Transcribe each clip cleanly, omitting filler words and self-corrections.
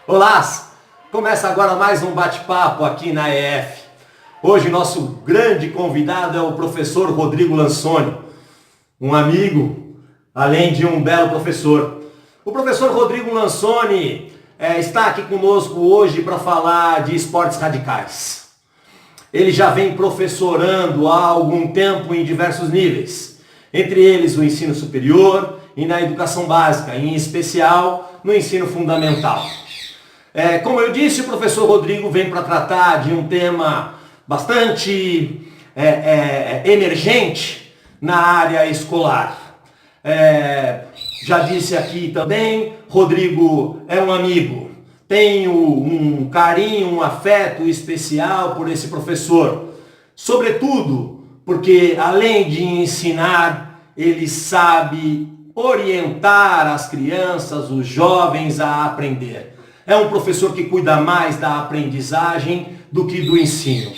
Olá! Começa agora mais um bate-papo aqui na EF. Hoje nosso grande convidado é o professor Rodrigo Lansoni, um amigo, além de um belo professor. O professor Rodrigo Lansoni está aqui conosco hoje para falar de esportes radicais. Ele já vem professorando há algum tempo em diversos níveis, entre eles o ensino superior e na educação básica, em especial no ensino fundamental. Como eu disse, o professor Rodrigo vem para tratar de um tema bastante emergente na área escolar. Já disse aqui também, Rodrigo é um amigo. Tenho um carinho, um afeto especial por esse professor. Sobretudo porque, além de ensinar, ele sabe orientar as crianças, os jovens a aprender. É um professor que cuida mais da aprendizagem do que do ensino.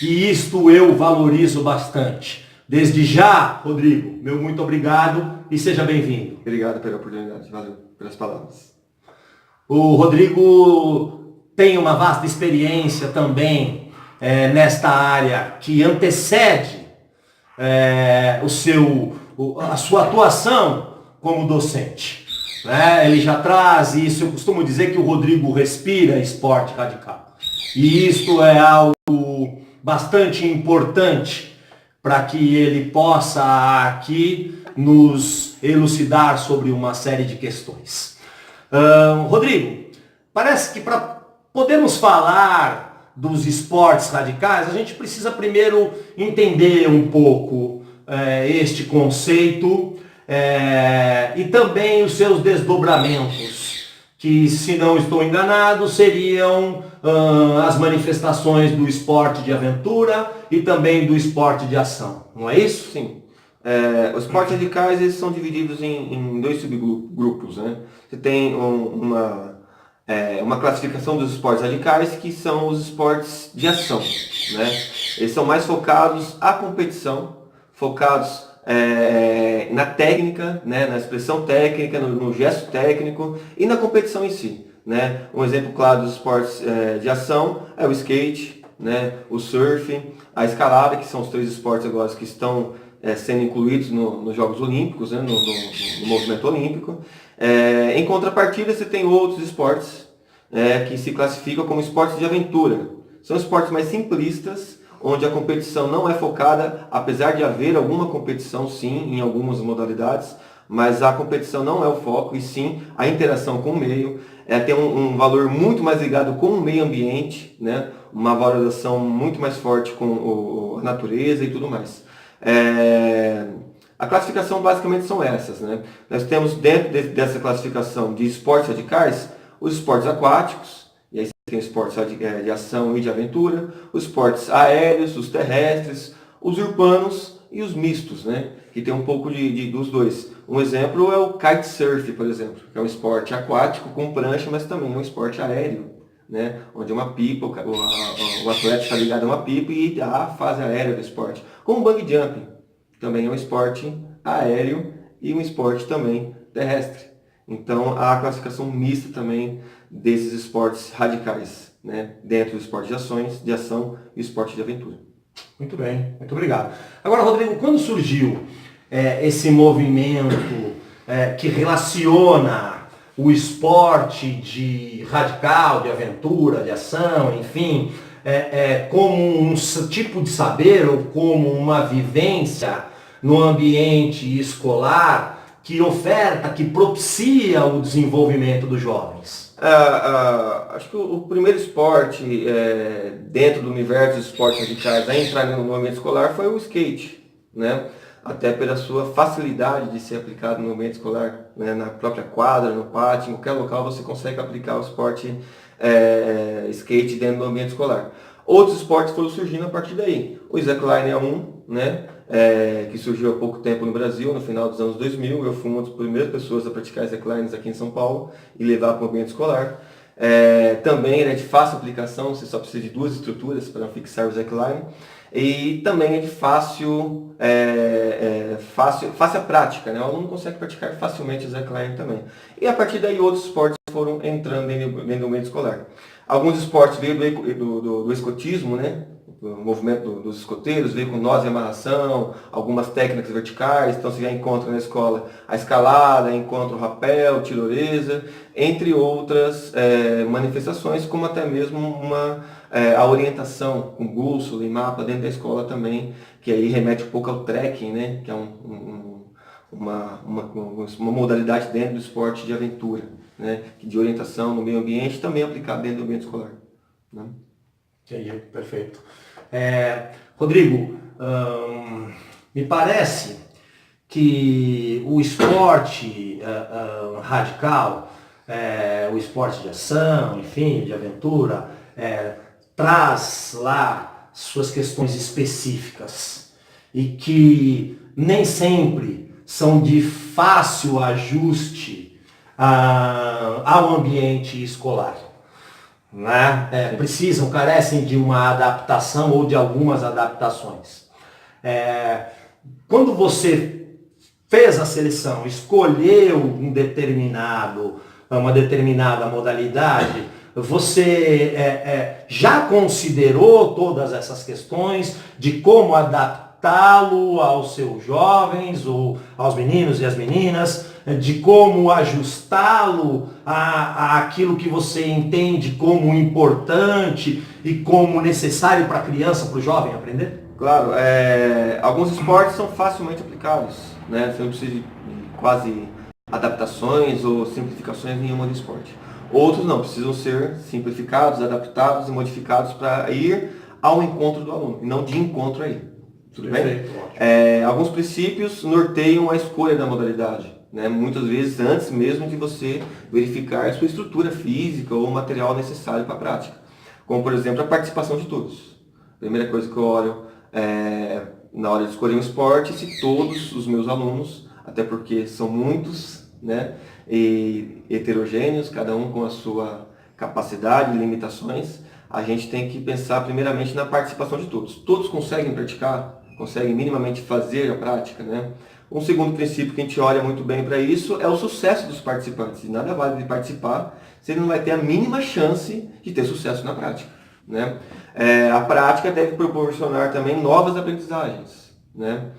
E isto eu valorizo bastante. Desde já, Rodrigo, meu muito obrigado e seja bem-vindo. Obrigado pela oportunidade, valeu pelas palavras. O Rodrigo tem uma vasta experiência também nesta área que antecede a sua atuação como docente. Ele já traz isso, eu costumo dizer que o Rodrigo respira esporte radical. E isto é algo bastante importante para que ele possa aqui nos elucidar sobre uma série de questões. Rodrigo, parece que para podermos falar dos esportes radicais, a gente precisa primeiro entender um pouco este conceito e também os seus desdobramentos, que, se não estou enganado, seriam as manifestações do esporte de aventura e também do esporte de ação, não é isso? Sim. Os esportes radicais eles são divididos em dois subgrupos, né? Você tem uma classificação dos esportes radicais, que são os esportes de ação, né? Eles são mais focados à competição, focados na técnica, né? Na expressão técnica, no gesto técnico e na competição em si, né? Um exemplo claro dos esportes de ação é o skate, né? O surf, a escalada, que são os três esportes agora que estão sendo incluídos nos Jogos Olímpicos, né? no movimento olímpico. Em contrapartida, você tem outros esportes que se classificam como esportes de aventura. São esportes mais simplistas, onde a competição não é focada, apesar de haver alguma competição, sim, em algumas modalidades, mas a competição não é o foco, e sim a interação com o meio. Tem um valor muito mais ligado com o meio ambiente, né? Uma valorização muito mais forte com a natureza e tudo mais. A classificação basicamente são essas, né? Nós temos dentro dessa classificação de esportes radicais, os esportes aquáticos, e aí tem esportes de ação e de aventura, os esportes aéreos, os terrestres, os urbanos e os mistos, né? Que tem um pouco dos dois. Um exemplo é o kitesurf, por exemplo, que é um esporte aquático com prancha, mas também é um esporte aéreo, né? Onde uma pipa, o atleta está ligado a uma pipa e a fase aérea do esporte. Como o bungee jumping, também é um esporte aéreo e um esporte também terrestre. Então, há a classificação mista também desses esportes radicais, né? Dentro do esporte de ação e esporte de aventura. Muito bem, muito obrigado. Agora, Rodrigo, quando surgiu esse movimento que relaciona o esporte de radical, de aventura, de ação, enfim, como um tipo de saber ou como uma vivência no ambiente escolar que oferta, que propicia o desenvolvimento dos jovens? Acho que o primeiro esporte dentro do universo dos esportes radicais a entrar no ambiente escolar foi o skate, né? Até pela sua facilidade de ser aplicado no ambiente escolar, né? Na própria quadra, no pátio, em qualquer local você consegue aplicar o esporte skate dentro do ambiente escolar. Outros esportes foram surgindo a partir daí. O slackline é um, né? Que surgiu há pouco tempo no Brasil, no final dos anos 2000. Eu fui uma das primeiras pessoas a praticar slacklines aqui em São Paulo e levar para o ambiente escolar. Também ele é de fácil aplicação, você só precisa de duas estruturas para fixar o slackline. E também é de fácil prática, né? O aluno consegue praticar facilmente o slackline também. E a partir daí outros esportes foram entrando dentro do ambiente escolar. Alguns esportes veio do escotismo, né? O movimento dos escoteiros, veio com nós e amarração, algumas técnicas verticais, então você já encontra na escola a escalada, encontra o rapel, tirolesa, entre outras manifestações, como até mesmo a orientação com bússola e mapa dentro da escola também, que aí remete um pouco ao trekking, né? Que é uma modalidade dentro do esporte de aventura, né? De orientação no meio ambiente, também aplicado dentro do ambiente escolar. Né? Entendi, perfeito. Rodrigo, me parece que o esporte radical, o esporte de ação, enfim, de aventura, traz lá suas questões específicas e que nem sempre são de fácil ajuste ao ambiente escolar. Né? Carecem de uma adaptação ou de algumas adaptações. Quando você fez a seleção, escolheu uma determinada modalidade, você já considerou todas essas questões de como adaptá-lo aos seus jovens, ou aos meninos e às meninas, de como ajustá-lo àquilo que você entende como importante e como necessário para a criança, para o jovem aprender? Claro, alguns esportes são facilmente aplicáveis, né? Você não precisa de quase adaptações ou simplificações nenhuma do esporte. Outros não, precisam ser simplificados, adaptados e modificados para ir ao encontro do aluno, e não de encontro a ele. Tudo bem? Alguns princípios norteiam a escolha da modalidade, né? Muitas vezes antes mesmo de você verificar a sua estrutura física ou o material necessário para a prática. Como, por exemplo, a participação de todos. Primeira coisa que eu olho na hora de escolher um esporte, se todos os meus alunos, até porque são muitos, né? E heterogêneos, cada um com a sua capacidade e limitações, a gente tem que pensar primeiramente na participação de todos. Todos conseguem praticar? Conseguem minimamente fazer a prática, né? Um segundo princípio que a gente olha muito bem para isso é o sucesso dos participantes. E nada vale de participar se ele não vai ter a mínima chance de ter sucesso na prática, né? A prática deve proporcionar também novas aprendizagens, né?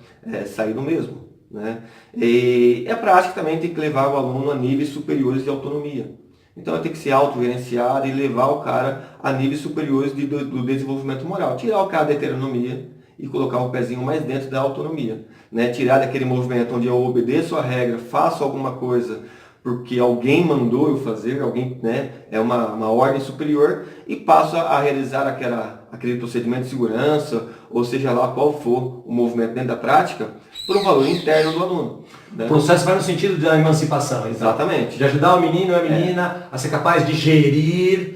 Sair do mesmo, né? E a prática também tem que levar o aluno a níveis superiores de autonomia. Então ela tem que ser autogerenciada e levar o cara a níveis superiores do desenvolvimento moral. Tirar o cara da heteronomia e colocar um pezinho mais dentro da autonomia, né? Tirar daquele movimento onde eu obedeço a regra, faço alguma coisa porque alguém mandou eu fazer, alguém, né? É uma ordem superior, e passo a realizar aquele procedimento de segurança, ou seja lá qual for o movimento dentro da prática, por um valor interno do aluno. Né? O processo vai no sentido da emancipação. Então, exatamente. De ajudar o menino e a menina a ser capaz de gerir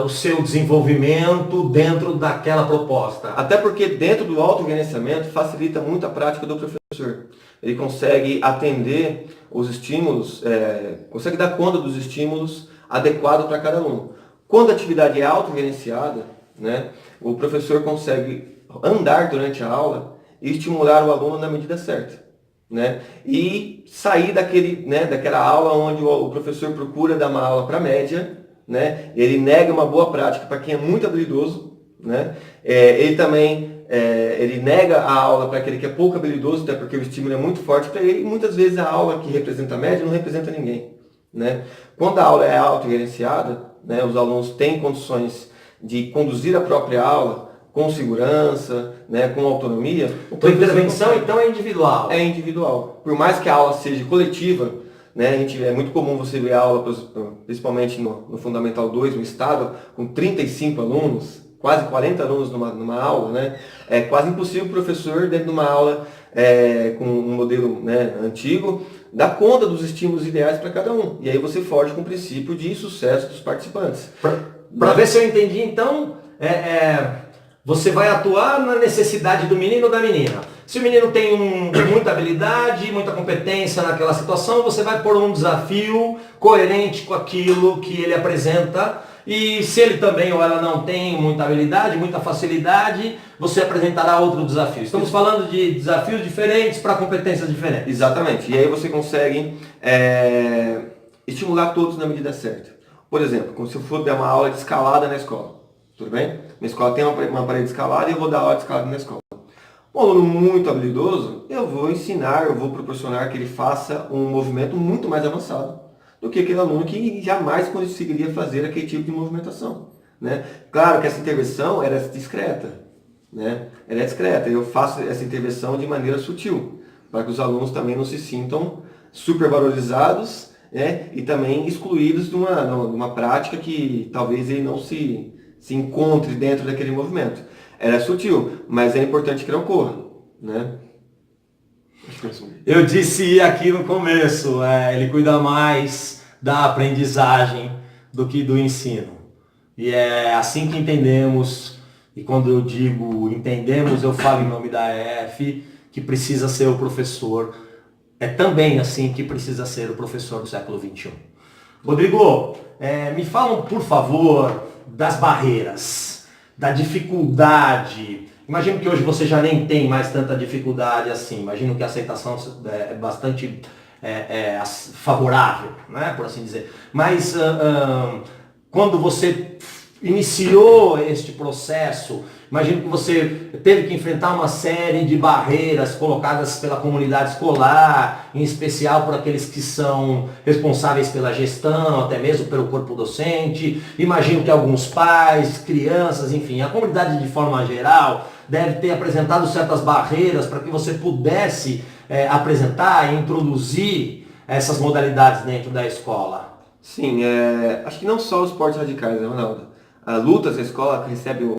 o seu desenvolvimento dentro daquela proposta. Até porque dentro do autogerenciamento facilita muito a prática do professor. Ele consegue atender os estímulos, consegue dar conta dos estímulos adequados para cada aluno. Quando a atividade é autogerenciada, né, o professor consegue andar durante a aula e estimular o aluno na medida certa, né? E sair daquela aula onde o professor procura dar uma aula para média, né? Ele nega uma boa prática para quem é muito habilidoso, né? Ele também ele nega a aula para aquele que é pouco habilidoso, até porque o estímulo é muito forte para ele, e muitas vezes a aula que representa a média não representa ninguém, né? Quando a aula é autogerenciada, né, os alunos têm condições de conduzir a própria aula com segurança, né, com autonomia. A intervenção então é individual? É individual. Por mais que a aula seja coletiva, né, é muito comum você ver a aula, principalmente no Fundamental 2, no estado, com 35 alunos, quase 40 alunos numa aula, né? É quase impossível o professor, dentro de uma aula com um modelo, né, antigo, dar conta dos estímulos ideais para cada um. E aí você foge com o princípio de sucesso dos participantes. Para ver se eu entendi, então, você vai atuar na necessidade do menino ou da menina. Se o menino tem muita habilidade, muita competência naquela situação, você vai pôr um desafio coerente com aquilo que ele apresenta. E se ele também ou ela não tem muita habilidade, muita facilidade, você apresentará outro desafio. Estamos falando de desafios diferentes para competências diferentes. Exatamente. E aí você consegue estimular todos na medida certa. Por exemplo, como se eu for dar uma aula de escalada na escola. Tudo bem? Minha escola tem uma parede de escalada e eu vou dar aula de escalada na escola. Um aluno muito habilidoso, eu vou ensinar, eu vou proporcionar que ele faça um movimento muito mais avançado do que aquele aluno que jamais conseguiria fazer aquele tipo de movimentação. Né? Claro que essa intervenção era discreta. Né? Ela é discreta, eu faço essa intervenção de maneira sutil, para que os alunos também não se sintam supervalorizados, né? E também excluídos de uma prática que talvez ele não se encontre dentro daquele movimento. Ela é sutil, mas é importante que ela ocorra. Né? Eu disse aqui no começo, ele cuida mais da aprendizagem do que do ensino. E é assim que entendemos, e quando eu digo entendemos, eu falo em nome da EF, que precisa ser o professor. É também assim que precisa ser o professor do século XXI. Rodrigo, me falam, por favor, das barreiras, da dificuldade. Imagino que hoje você já nem tem mais tanta dificuldade assim. Imagino que a aceitação é bastante favorável, né, por assim dizer. Mas quando você iniciou este processo, imagino que você teve que enfrentar uma série de barreiras colocadas pela comunidade escolar, em especial por aqueles que são responsáveis pela gestão, até mesmo pelo corpo docente. Imagino que alguns pais, crianças, enfim, a comunidade de forma geral deve ter apresentado certas barreiras para que você pudesse apresentar e introduzir essas modalidades dentro da escola. Sim, acho que não só os esportes radicais, né, Ronaldo? A lutas na escola recebe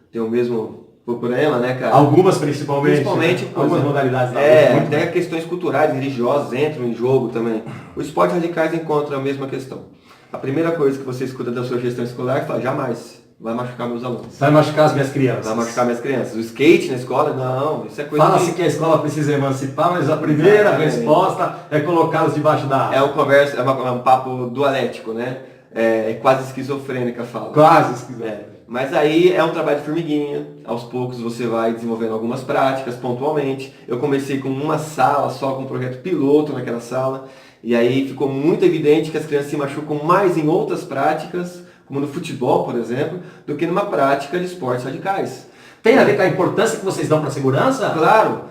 tem o mesmo problema, né, cara? Algumas principalmente né? algumas modalidades. Até questões culturais, religiosas entram em jogo também. Os esportes radicais encontram a mesma questão. A primeira coisa que você escuta da sua gestão escolar é falar, jamais vai machucar meus alunos. Vai machucar as minhas crianças. Vai machucar minhas crianças. O skate na escola, não, isso é coisa Fala-se que a escola precisa emancipar, mas a primeira resposta é colocá-los debaixo da asa. É um papo dualético, né? É quase esquizofrênica a fala. Quase esquizofrênica. Mas aí é um trabalho de formiguinha, aos poucos você vai desenvolvendo algumas práticas, pontualmente. Eu comecei com uma sala só, com um projeto piloto naquela sala, e aí ficou muito evidente que as crianças se machucam mais em outras práticas, como no futebol, por exemplo, do que numa prática de esportes radicais. Tem a ver com a importância que vocês dão para a segurança? Claro.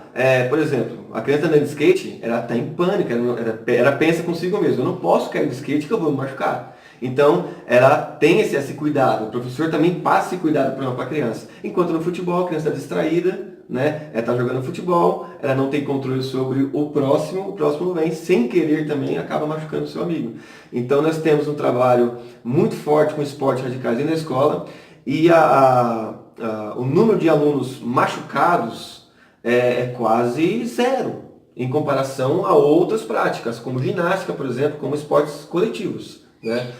Por exemplo, a criança andando de skate, ela está em pânico, ela pensa consigo mesmo, eu não posso cair de skate que eu vou me machucar. Então, ela tem esse cuidado, o professor também passa esse cuidado para a criança. Enquanto no futebol, a criança está distraída, né? Ela está jogando futebol, ela não tem controle sobre o próximo vem, sem querer também, acaba machucando o seu amigo. Então, nós temos um trabalho muito forte com esportes radicais na escola, e o número de alunos machucados é quase zero, em comparação a outras práticas, como ginástica, por exemplo, como esportes coletivos. Né?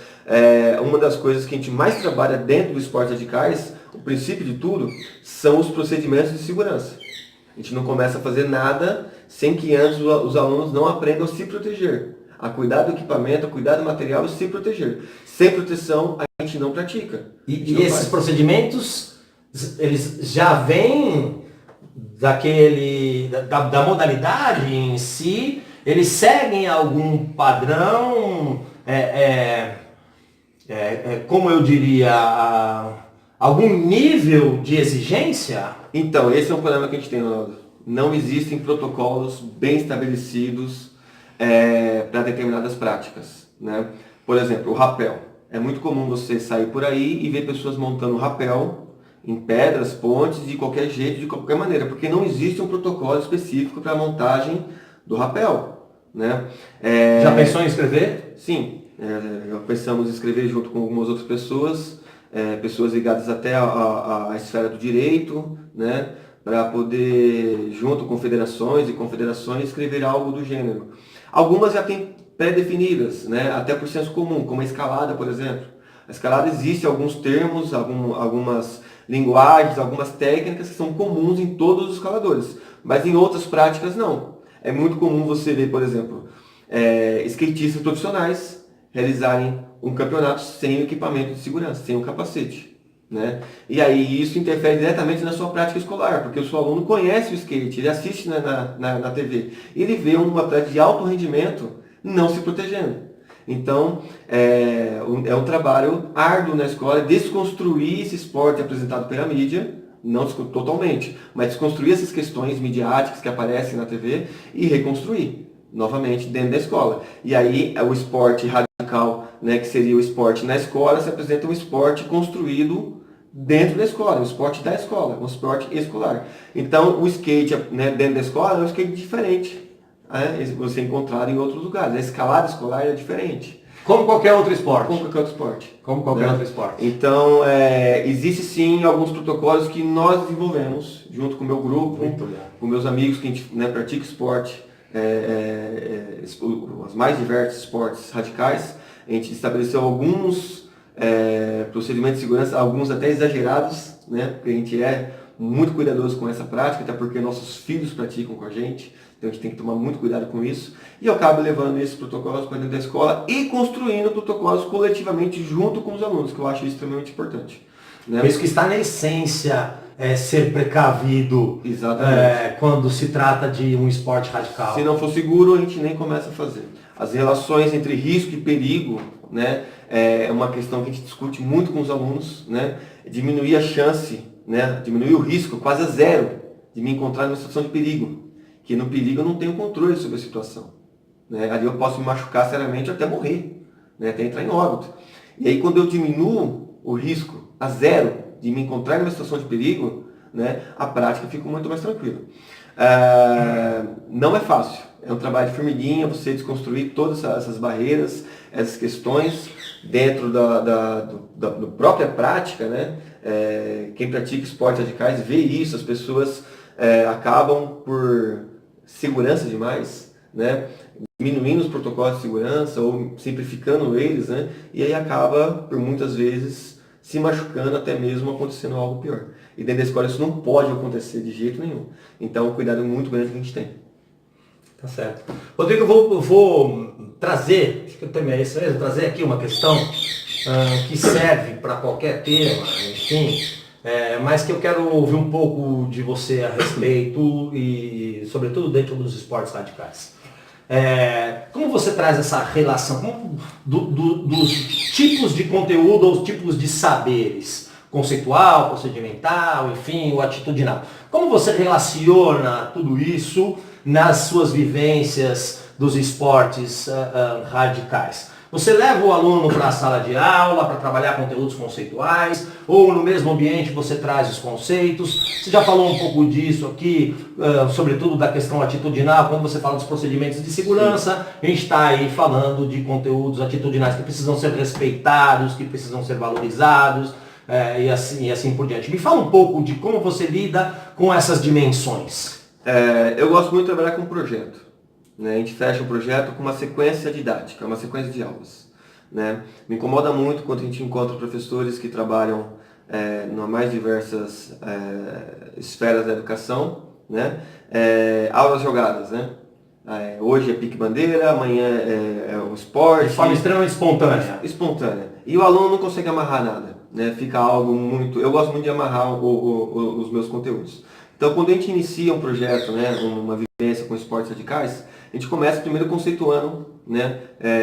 Uma das coisas que a gente mais trabalha dentro dos esportes radicais, o princípio de tudo, são os procedimentos de segurança. A gente não começa a fazer nada sem que antes os alunos não aprendam a se proteger, a cuidar do equipamento, a cuidar do material e se proteger. Sem proteção, a gente não pratica. E esses procedimentos, eles já vêm da modalidade em si, eles seguem algum padrão, como eu diria, algum nível de exigência? Então, esse é um problema que a gente tem, Ronaldo. Não existem protocolos bem estabelecidos para determinadas práticas. Né? Por exemplo, o rapel. É muito comum você sair por aí e ver pessoas montando rapel em pedras, pontes, de qualquer jeito, de qualquer maneira, porque não existe um protocolo específico para a montagem do rapel. Né? Já pensou em escrever? Sim, já pensamos em escrever junto com algumas outras pessoas, pessoas ligadas até à esfera do direito, né? Para poder, junto com federações e confederações, escrever algo do gênero. Algumas já têm pré-definidas, né? Até por senso comum, como a escalada, por exemplo. A escalada existe alguns termos, algumas linguagens, algumas técnicas que são comuns em todos os escaladores, mas em outras práticas não. É muito comum você ver, por exemplo, skatistas profissionais realizarem um campeonato sem equipamento de segurança, sem um capacete. Né? E aí isso interfere diretamente na sua prática escolar, porque o seu aluno conhece o skate, ele assiste na TV, ele vê um atleta de alto rendimento não se protegendo. Então, é um trabalho árduo na escola desconstruir esse esporte apresentado pela mídia, não totalmente, mas desconstruir essas questões midiáticas que aparecem na TV e reconstruir novamente dentro da escola. E aí o esporte radical, né, que seria o esporte na escola, se apresenta um esporte construído dentro da escola, um esporte da escola, um esporte escolar. Então o skate, né, dentro da escola é um skate diferente. Você encontrar em outros lugares. A escalada escolar é diferente. Como qualquer outro esporte. Como qualquer outro esporte. Como qualquer outro esporte. Então, existe sim alguns protocolos que nós desenvolvemos junto com o meu grupo, com meus amigos que a gente, né, pratica esporte, os mais diversos esportes radicais. A gente estabeleceu alguns procedimentos de segurança, alguns até exagerados, né, porque a gente é muito cuidadoso com essa prática, até porque nossos filhos praticam com a gente. Então a gente tem que tomar muito cuidado com isso. E eu acabo levando esses protocolos para dentro da escola e construindo protocolos coletivamente junto com os alunos, que eu acho extremamente importante. Né? Isso que está na essência, ser precavido quando se trata de um esporte radical. Se não for seguro, a gente nem começa a fazer. As relações entre risco e perigo, né, é uma questão que a gente discute muito com os alunos. Né? Diminuir a chance, né, diminuir o risco quase a zero de me encontrar numa situação de perigo. Que no perigo eu não tenho controle sobre a situação. Né? Ali eu posso me machucar seriamente até morrer, né? Até entrar em óbito. E aí quando eu diminuo o risco a zero de me encontrar numa situação de perigo, né, a prática fica muito mais tranquila. Não é fácil. É um trabalho de formiguinha, você desconstruir todas essas barreiras, essas questões dentro da própria prática. Né? Quem pratica esportes radicais vê isso, as pessoas acabam por segurança demais, né? Diminuindo os protocolos de segurança ou simplificando eles, né? E aí acaba, por muitas vezes, se machucando, até mesmo acontecendo algo pior. E dentro da escola isso não pode acontecer de jeito nenhum. Então, um cuidado muito grande que a gente tem. Tá certo. Rodrigo, eu vou trazer, acho que eu terminei isso mesmo, trazer aqui uma questão que serve para qualquer tema, enfim, mas que eu quero ouvir um pouco de você a respeito e, sobretudo, dentro dos esportes radicais. Como você traz essa relação dos tipos de conteúdo ou os tipos de saberes? Conceitual, procedimental, enfim, o atitudinal. Como você relaciona tudo isso nas suas vivências dos esportes radicais? Você leva o aluno para a sala de aula para trabalhar conteúdos conceituais, ou no mesmo ambiente você traz os conceitos? Você já falou um pouco disso aqui, sobretudo da questão atitudinal, quando você fala dos procedimentos de segurança. A gente está aí falando de conteúdos atitudinais que precisam ser respeitados, que precisam ser valorizados, e assim por diante. Me fala um pouco de como você lida com essas dimensões. Eu gosto muito de trabalhar com projeto. Né? A gente fecha o projeto com uma sequência didática, uma sequência de aulas. Né? Me incomoda muito quando a gente encontra professores que trabalham nas mais diversas esferas da educação, né? Aulas jogadas. Né? Hoje é pique-bandeira, amanhã é o esporte. De forma extremamente espontânea. Espontânea. E o aluno não consegue amarrar nada. Né? Fica algo muito... Eu gosto muito de amarrar os meus conteúdos. Então, quando a gente inicia um projeto, né, uma vivência com esportes radicais, a gente começa primeiro conceituando, né,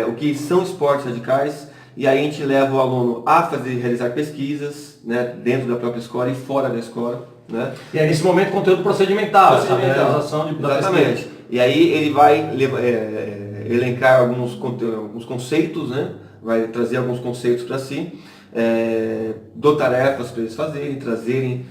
o que são esportes radicais, e aí a gente leva o aluno a realizar pesquisas, né, dentro da própria escola e fora da escola. Né? E aí, nesse momento, conteúdo procedimental. Essa realização da Exatamente. pesquisa. E aí ele vai elencar alguns conceitos, né, vai trazer alguns conceitos para si, dou tarefas para eles fazerem, trazerem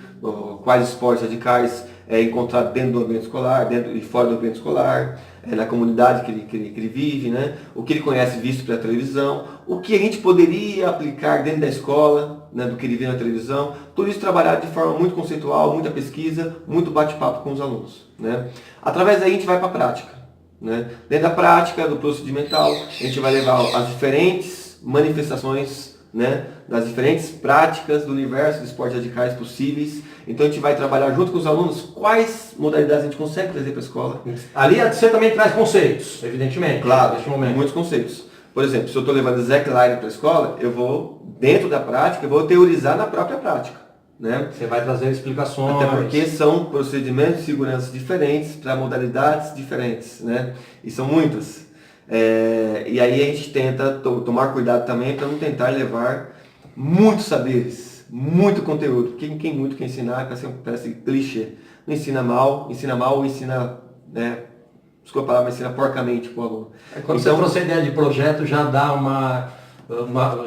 quais esportes radicais encontrar dentro do ambiente escolar, dentro e fora do ambiente escolar, na comunidade que ele vive, né? O que ele conhece visto pela televisão, o que a gente poderia aplicar dentro da escola, né, do que ele vê na televisão, tudo isso trabalhado de forma muito conceitual, muita pesquisa, muito bate-papo com os alunos. Né? Através daí a gente vai para a prática. Né? Dentro da prática, do procedimental, a gente vai levar as diferentes manifestações, né, das diferentes práticas do universo de esportes radicais possíveis. Então a gente vai trabalhar junto com os alunos quais modalidades a gente consegue trazer para a escola. Ali você também traz conceitos, evidentemente. Claro, muitos conceitos. Por exemplo, se eu estou levando slackline para a escola, eu vou, dentro da prática, eu vou teorizar na própria prática. Né? Você vai trazer explicações. Até porque são procedimentos de segurança diferentes para modalidades diferentes. Né? E são muitas. E aí a gente tenta tomar cuidado também para não tentar levar muitos saberes, muito conteúdo. Quem muito quer ensinar, parece clichê. Não ensina mal ou ensina, né, desculpa a palavra, mas ensina porcamente para o aluno. Quando você trouxe a ideia de projeto, já dá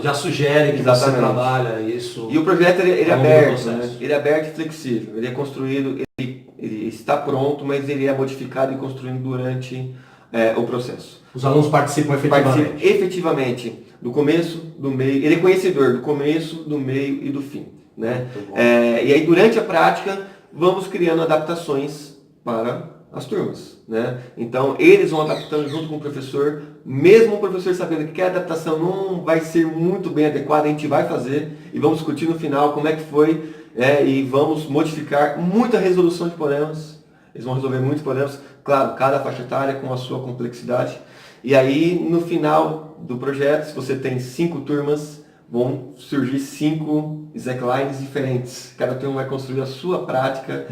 já sugere que você trabalha isso. E o projeto ele é aberto, né? Ele é aberto e flexível. Ele é construído, ele está pronto, mas ele é modificado e construído durante o processo. Os alunos participam efetivamente do começo, do meio. Ele é conhecedor do começo, do meio e do fim, né? E aí durante a prática vamos criando adaptações para as turmas, né? Então eles vão adaptando junto com o professor, mesmo o professor sabendo que a adaptação não vai ser muito bem adequada, a gente vai fazer e vamos discutir no final como é que foi, e vamos modificar muita resolução de problemas. Eles vão resolver muitos problemas, claro, cada faixa etária com a sua complexidade. E aí no final do projeto, se você tem 5 turmas, vão surgir 5 slacklines diferentes. Cada turma vai construir a sua prática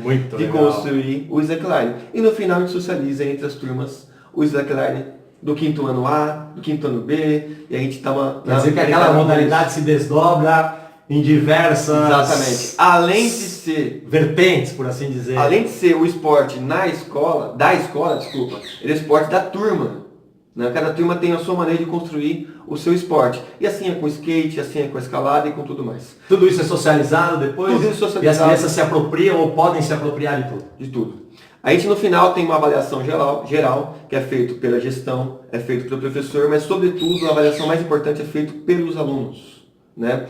construir o slackline. E no final a gente socializa entre as turmas o slackline do 5º ano A, do 5º ano B, e a gente está Quer dizer que aquela modalidade se desdobra em diversas... Exatamente. Além de ser... vertentes, por assim dizer. Além de ser o esporte ele é esporte da turma. Né? Cada turma tem a sua maneira de construir o seu esporte. E assim é com o skate, assim é com a escalada e com tudo mais. Tudo isso é socializado depois? Tudo isso é socializado. E as crianças se apropriam ou podem se apropriar de tudo? De tudo. A gente no final tem uma avaliação geral que é feito pela gestão, é feito pelo professor, mas sobretudo a avaliação mais importante é feita pelos alunos. Né?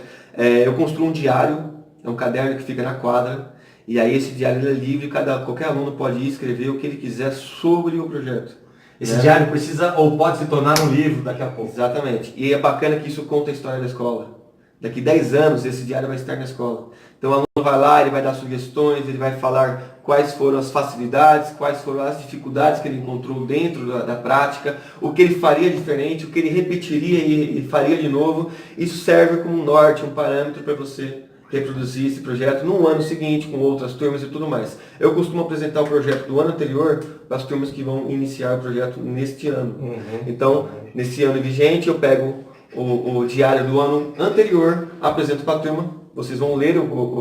Eu construo um diário, é um caderno que fica na quadra, e aí esse diário é livre, qualquer aluno pode ir escrever o que ele quiser sobre o projeto. Esse diário precisa ou pode se tornar um livro daqui a pouco. Exatamente. E é bacana que isso conta a história da escola. Daqui 10 anos esse diário vai estar na escola. Então o aluno vai lá, ele vai dar sugestões, ele vai falar quais foram as facilidades, quais foram as dificuldades que ele encontrou dentro da prática, o que ele faria diferente, o que ele repetiria e faria de novo. Isso serve como um norte, um parâmetro para você reproduzir esse projeto no ano seguinte, com outras turmas e tudo mais. Eu costumo apresentar o projeto do ano anterior para as turmas que vão iniciar o projeto neste ano. Então, nesse ano vigente, eu pego o diário do ano anterior, apresento para a turma, vocês vão ler o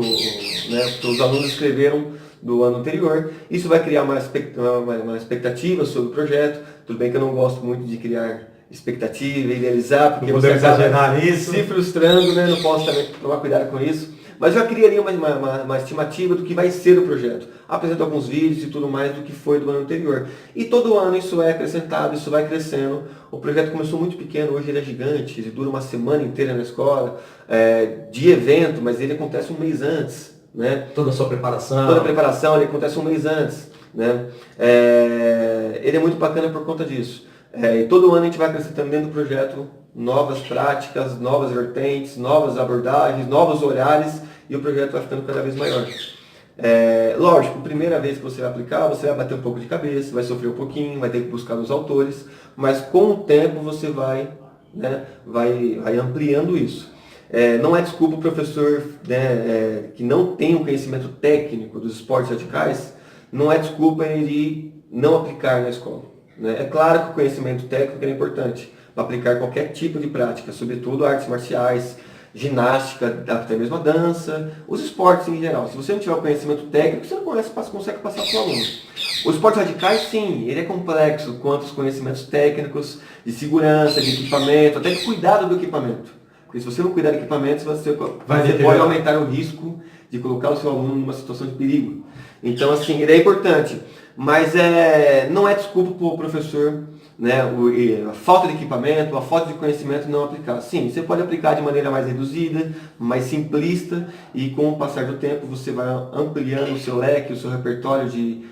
que os alunos escreveram do ano anterior. Isso vai criar uma expectativa sobre o projeto. Tudo bem que eu não gosto muito de criar expectativa, idealizar, porque você acaba se frustrando, né? Não posso também tomar cuidado com isso. Mas já criaria uma estimativa do que vai ser o projeto. Apresento alguns vídeos e tudo mais do que foi do ano anterior. E todo ano isso é acrescentado, isso vai crescendo. O projeto começou muito pequeno, hoje ele é gigante, ele dura uma semana inteira na escola, de evento, mas ele acontece um mês antes. Né? Toda a sua preparação. Toda a preparação, ele acontece um mês antes. Né? Ele é muito bacana por conta disso. E todo ano a gente vai acrescentando dentro do projeto novas práticas, novas vertentes, novas abordagens, novos olhares, e o projeto vai ficando cada vez maior. Lógico, primeira vez que você vai aplicar, você vai bater um pouco de cabeça, vai sofrer um pouquinho, vai ter que buscar os autores, mas com o tempo você vai ampliando isso. Não é desculpa o professor, né, que não tem um conhecimento técnico dos esportes radicais, não é desculpa ele não aplicar na escola. Né? É claro que o conhecimento técnico é importante para aplicar qualquer tipo de prática, sobretudo artes marciais, ginástica, até mesmo a dança, os esportes em geral. Se você não tiver o conhecimento técnico, você não consegue passar para o aluno. Os esportes radicais, sim, ele é complexo quanto aos conhecimentos técnicos, de segurança, de equipamento, até de cuidado do equipamento. Porque se você não cuidar do equipamento, você pode aumentar o risco de colocar o seu aluno numa situação de perigo. Então, assim, ele é importante. Mas não é desculpa para o professor, né, a falta de equipamento, a falta de conhecimento não aplicar. Sim, você pode aplicar de maneira mais reduzida, mais simplista, e com o passar do tempo você vai ampliando o seu leque, o seu repertório de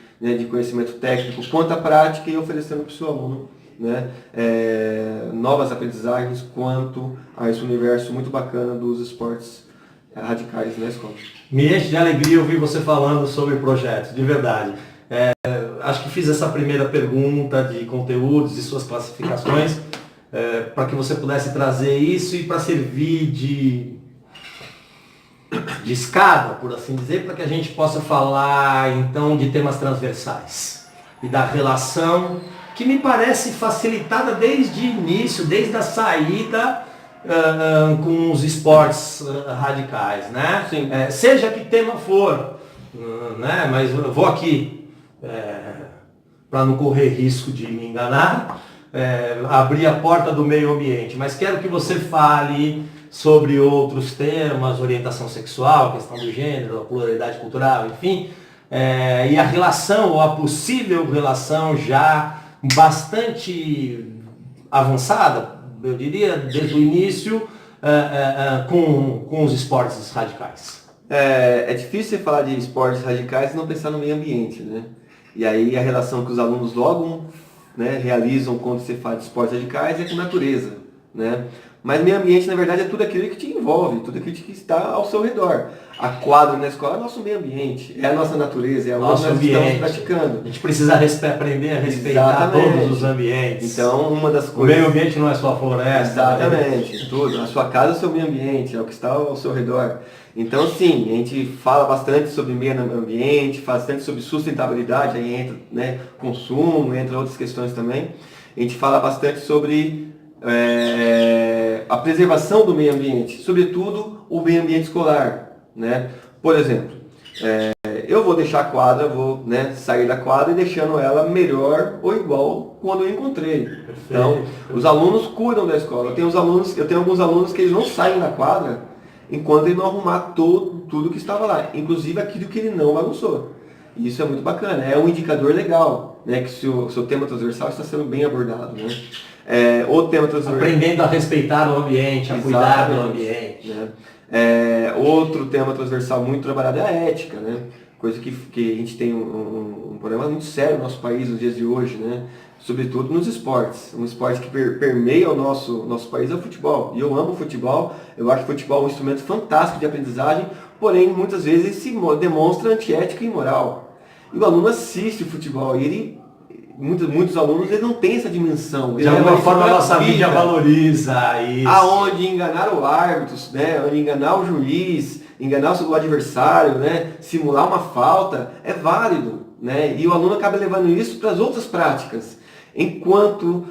conhecimento técnico quanto à prática e oferecendo para o seu aluno, né, novas aprendizagens quanto a esse universo muito bacana dos esportes radicais na escola. Me enche de alegria ouvir você falando sobre projetos, de verdade. Acho que fiz essa primeira pergunta de conteúdos e suas classificações para que você pudesse trazer isso e para servir de escada, por assim dizer, para que a gente possa falar então de temas transversais e da relação que me parece facilitada desde o início, desde a saída com os esportes radicais, né? Sim. Seja que tema for, né? Mas eu vou aqui, para não correr risco de me enganar, abrir a porta do meio ambiente, mas quero que você fale sobre outros temas, orientação sexual, questão do gênero, a pluralidade cultural, enfim, e a relação, ou a possível relação já bastante avançada, eu diria, desde o início, com os esportes radicais. É difícil você falar de esportes radicais e não pensar no meio ambiente, né? E aí a relação que os alunos logo, né, realizam quando você fala de esportes radicais é com a natureza, né? Mas meio ambiente, na verdade, é tudo aquilo que te envolve, tudo aquilo que está ao seu redor. A quadra na escola é o nosso meio ambiente, é a nossa natureza, é o nosso que nós ambiente. Estamos praticando. A gente precisa aprender a respeitar todos os ambientes. Então, uma das coisas... O meio ambiente não é só a floresta. Exatamente, tudo. A sua casa é o seu meio ambiente, é o que está ao seu redor. Então, sim, a gente fala bastante sobre meio ambiente, fala bastante sobre sustentabilidade, aí entra, né, consumo, entra outras questões também. A gente fala bastante sobre a preservação do meio ambiente, sobretudo o meio ambiente escolar, né? Por exemplo, eu vou deixar a quadra, vou, né, sair da quadra e deixando ela melhor ou igual quando eu encontrei. Perfeito. Então, os alunos cuidam da escola. Eu tenho alguns alunos que eles não saem da quadra enquanto ele não arrumar tudo que estava lá, inclusive aquilo que ele não bagunçou. E isso é muito bacana, é um indicador legal, né, que o seu tema transversal está sendo bem abordado, né? O tema transversal... Aprendendo a respeitar o ambiente, a cuidar do ambiente. Né? Outro tema transversal muito trabalhado é a ética, né? Coisa que a gente tem um problema muito sério no nosso país nos dias de hoje, né? Sobretudo nos esportes. Um esporte que permeia o nosso país é o futebol. E eu amo o futebol, eu acho o futebol um instrumento fantástico de aprendizagem, porém muitas vezes se demonstra antiética e imoral. E o aluno assiste o futebol e muitos alunos eles não têm essa dimensão. De alguma forma a nossa mídia valoriza isso. Aonde enganar o árbitro, né? Onde enganar o juiz, enganar o adversário, né? Simular uma falta, é válido, né? E o aluno acaba levando isso para as outras práticas. Enquanto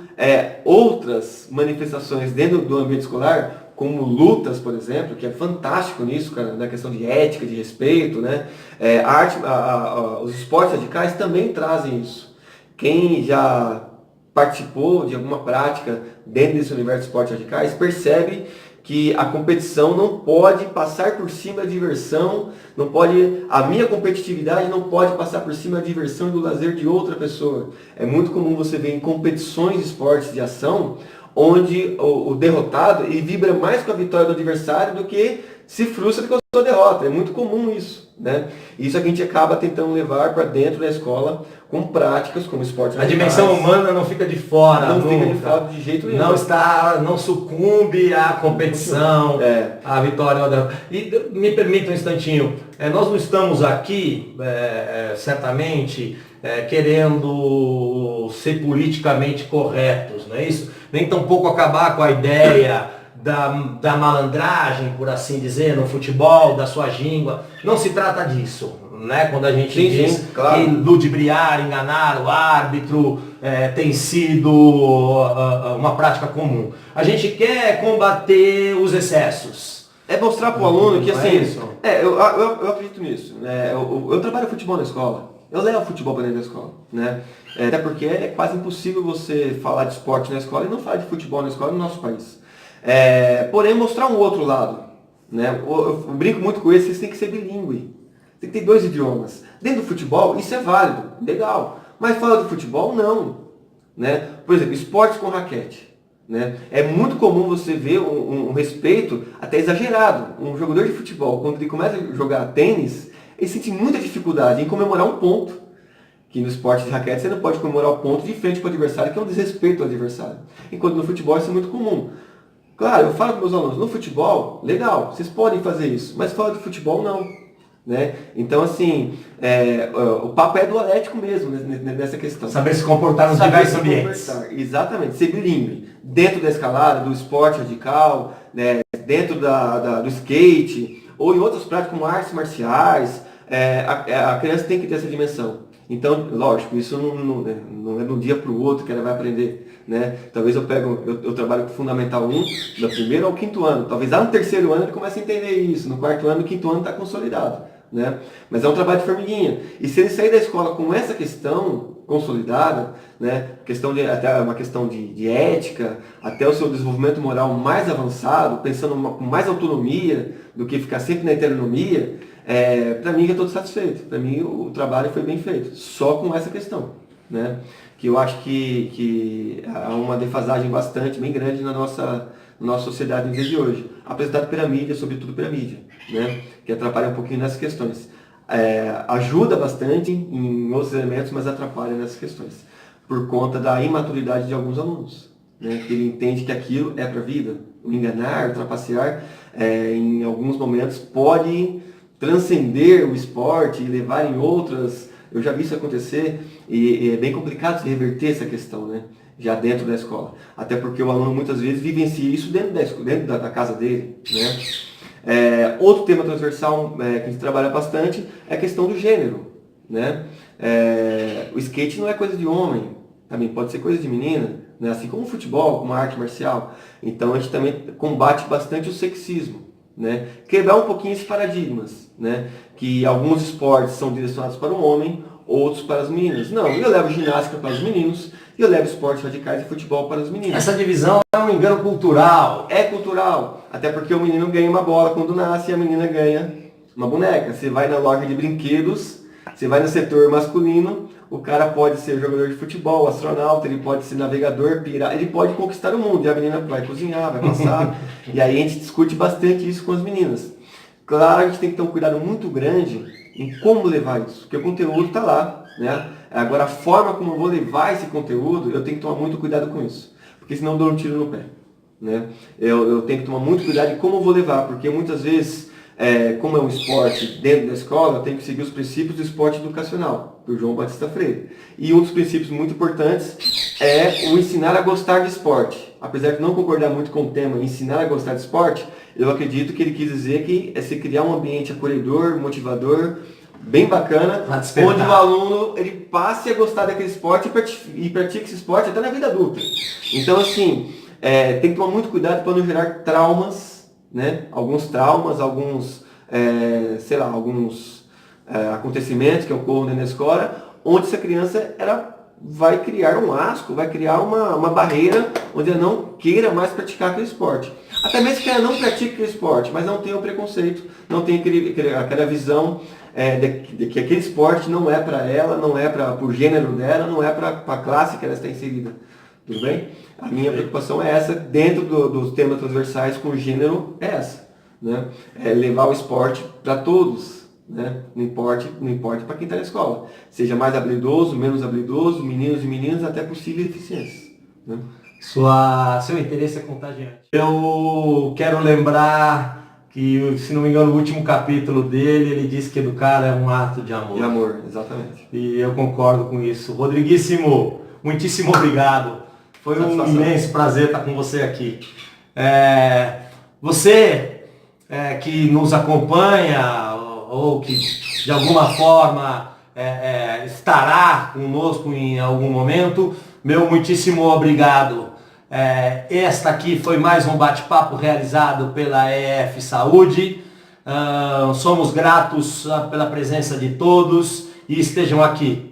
outras manifestações dentro do ambiente escolar, como lutas, por exemplo, que é fantástico nisso, cara, na questão de ética, de respeito, né? Os esportes radicais também trazem isso. Quem já participou de alguma prática dentro desse universo de esportes radicais percebe que a competição não pode passar por cima da diversão, a minha competitividade não pode passar por cima da diversão e do lazer de outra pessoa. É muito comum você ver em competições de esportes de ação, onde o derrotado ele vibra mais com a vitória do adversário do que se frustra com a sua derrota. É muito comum isso, né? Isso a gente acaba tentando levar para dentro da escola com práticas como esportes radicais. A dimensão humana não fica de fora. Não fica de fora de jeito nenhum. Não sucumbe à competição, à vitória ou à derrota. E me permita um instantinho, nós não estamos aqui, certamente, querendo ser politicamente corretos, não é isso? Nem tampouco acabar com a ideia da malandragem, por assim dizer, no futebol, da sua gíngua. Não se trata disso, né? Quando a gente diz claro, que ludibriar, enganar o árbitro tem sido uma prática comum. A gente quer combater os excessos. É mostrar para o aluno que assim, eu acredito nisso. Eu trabalho futebol na escola. Eu levo futebol para dentro da escola, né? Até porque é quase impossível você falar de esporte na escola e não falar de futebol na escola no nosso país. Porém, mostrar um outro lado, né? Eu brinco muito com isso, vocês têm que ser bilíngue. Tem que ter 2 idiomas. Dentro do futebol, isso é válido, legal. Mas fora do futebol, não. Né? Por exemplo, esportes com raquete. Né? É muito comum você ver um respeito até exagerado. Um jogador de futebol, quando ele começa a jogar tênis, ele sente muita dificuldade em comemorar um ponto. Que no esporte de raquete você não pode comemorar o ponto de frente para o adversário, que é um desrespeito ao adversário. Enquanto no futebol isso é muito comum. Claro, eu falo para meus alunos, no futebol, legal, vocês podem fazer isso, mas fora do futebol não. Né? Então, assim, o papo é dualético mesmo nessa questão. Saber se comportar nos diversos ambientes. Exatamente, ser bilíngue. Dentro da escalada, do esporte radical, né? Dentro do skate, ou em outras práticas como artes marciais, a criança tem que ter essa dimensão. Então, lógico, isso não é de um dia para o outro que ela vai aprender, né? Talvez eu trabalho com Fundamental 1, do primeiro ao quinto ano. Talvez lá no terceiro ano ele comece a entender isso, no quarto ano, no quinto ano está consolidado, né? Mas é um trabalho de formiguinha. E se ele sair da escola com essa questão consolidada, né? Até uma questão de ética, até o seu desenvolvimento moral mais avançado, pensando com mais autonomia do que ficar sempre na heteronomia, para mim eu estou satisfeito. Para mim o trabalho foi bem feito, só com essa questão, né? Que eu acho que há uma defasagem bem grande na nossa sociedade nos dias de hoje, apresentado pela mídia, sobretudo pela mídia, né? Que atrapalha um pouquinho nessas questões. Ajuda bastante em outros elementos, mas atrapalha nessas questões, por conta da imaturidade de alguns alunos, né? Que ele entende que aquilo é para a vida, o enganar, o trapacear, em alguns momentos pode transcender o esporte e levar em outras. Eu já vi isso acontecer e é bem complicado se reverter essa questão, né? Já dentro da escola. Até porque o aluno muitas vezes vivencia isso dentro da casa dele, né? Outro tema transversal que a gente trabalha bastante é a questão do gênero, né? O skate não é coisa de homem, também pode ser coisa de menina, né? Assim como o futebol, como a arte marcial. Então a gente também combate bastante o sexismo, né? Quebrar um pouquinho esses paradigmas, né? Que alguns esportes são direcionados para o homem, outros para as meninas. Não, eu levo ginástica para os meninos e eu levo esportes radicais e futebol para as meninas. Essa divisão é um engano cultural. É cultural, até porque o menino ganha uma bola quando nasce e a menina ganha uma boneca. Você vai na loja de brinquedos, você vai no setor masculino, o cara pode ser jogador de futebol, astronauta, ele pode ser navegador, pirata, ele pode conquistar o mundo. E a menina vai cozinhar, vai passar. E aí a gente discute bastante isso com as meninas. Claro, a gente tem que ter um cuidado muito grande em como levar isso, porque o conteúdo está lá, né? Agora, a forma como eu vou levar esse conteúdo, eu tenho que tomar muito cuidado com isso, porque senão eu dou um tiro no pé, né? Eu tenho que tomar muito cuidado em como eu vou levar, porque muitas vezes, como é um esporte dentro da escola, eu tenho que seguir os princípios do esporte educacional, do João Batista Freire. E um dos princípios muito importantes é o ensinar a gostar de esporte. Apesar de não concordar muito com o tema ensinar a gostar de esporte, eu acredito que ele quis dizer que é se criar um ambiente acolhedor, motivador, bem bacana, onde o aluno ele passe a gostar daquele esporte e pratique esse esporte até na vida adulta. Então, assim, tem que tomar muito cuidado para não gerar traumas, né? Alguns traumas, alguns acontecimentos que ocorram dentro da escola, onde essa criança vai criar um asco, vai criar uma barreira onde ela não queira mais praticar aquele esporte. Até mesmo que ela não pratique aquele esporte, mas não tenha o preconceito, não tenha aquela visão de que aquele esporte não é para ela, não é para o gênero dela, não é para a classe que ela está inserida. Tudo bem? A minha preocupação é essa, dentro dos temas transversais com o gênero, é essa. Né? É levar o esporte para todos. Né? Não importa para quem está na escola. Seja mais habilidoso, menos habilidoso, meninos e meninas, até possíveis deficiências. Né? Seu interesse é contagiante. Eu quero lembrar que, se não me engano, o último capítulo dele, ele disse que educar é um ato de amor. De amor, exatamente. E eu concordo com isso. Rodriguíssimo, muitíssimo obrigado. Foi um imenso prazer estar com você aqui. Você que nos acompanha, ou que de alguma forma estará conosco em algum momento, meu muitíssimo obrigado. Esta aqui foi mais um bate-papo realizado pela EF Saúde. Somos gratos pela presença de todos e estejam aqui.